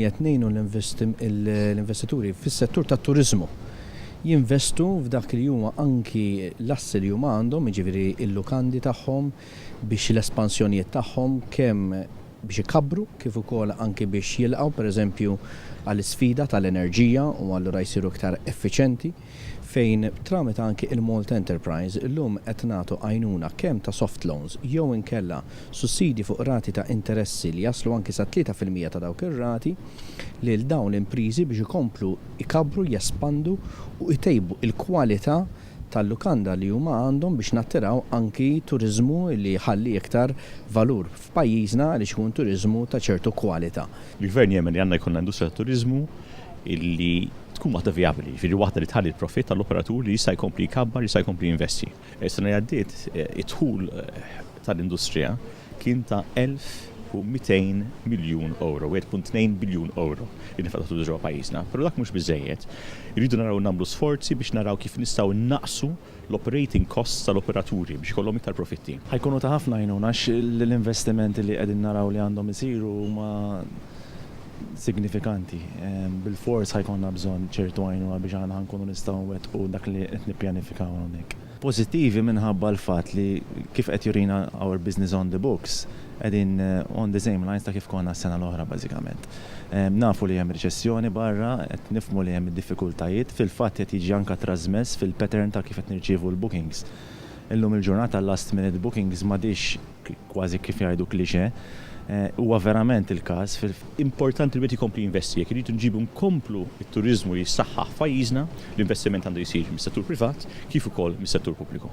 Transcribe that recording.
Qed ngħinu l-investituri fis-settur tat-turiżmu jinvestu f'dak li huma anki l-assi li huma għandhom, jiġifieri l-lukandi tagħhom biex l-espansjonijiet tagħhom kemm biex ikabbru kif ukoll anki biex jilqgħu pereżempju għall-isfida tal-enerġija u allura jsiru iktar effiċjenti fejn tramit anki il-Malta Enterprise illum qed nagħtu għajnuna kemm ta' soft loans jew inkella sussidi fuq rati ta' interessi li jaslu anki sa 3% ta' dawk ir-rati lil dawn l-imprizi biex ikomplu ikabbru, jespandu u jtejbu il-kwalità tal-lukanda li huma għandhom biex nattiraw anki turiżmu li jħalli iktar valur f'pajjiżna li xkun turiżmu ta' ċertu kwalità. Il-Gvern jemmen li għandna jkollna industrija turiżmu illi tkun waħda viabli, ġifieri waħda li tħalli l-profitt tal-operatur li jista' jkompli jkabbar, jista' jkompli investi. Is-sena għaddiet it-tħul tal-industrija kien ta' 1,200 miljun euro, 1.2 biljun euro li nifaqtu ġewwa pajjiżna. Però dak mhux biżejjed. Irridu naraw nagħmlu sforzi biex naraw kif nistgħu naqsu l-operating costs tal-operaturi biex ikollhom iktar profitti. Ħajkunu ta' ħafna għajnuna l-investimenti li qegħdin naraw li għandhom isiru huma signifikanti. Bil-fors ħajkonna bżonn ċertu għajnuna biex aħna ħankunu nistgħu nwettqu dak li qed nippjanifikaw hawnhekk. Pożittivi minħabba l-fatt li kif qed jurina our business on the books qegħdin on the same lines ta' kif konna s-sena l-oħra bażikament. Nafu li hemm riċessjoni barra, qed nifhmu li hemm id-diffikultajiet, fil-fatt qed jiġi anke trasmess fil-pattern ta' kif qed nirċievu l-bookings. Illum il-ġurnata last minute bookings m'għadix kważi kif jgħidu klixé. Huwa verament il-każ. Importanti li qed ikompli investi, jekk iridu nġibu nkomplu t-turiżmu li jissaħħaħ f'pajjiżna, l-investiment għandu jsir mis-settur privat kif ukoll mis-settur pubbliku.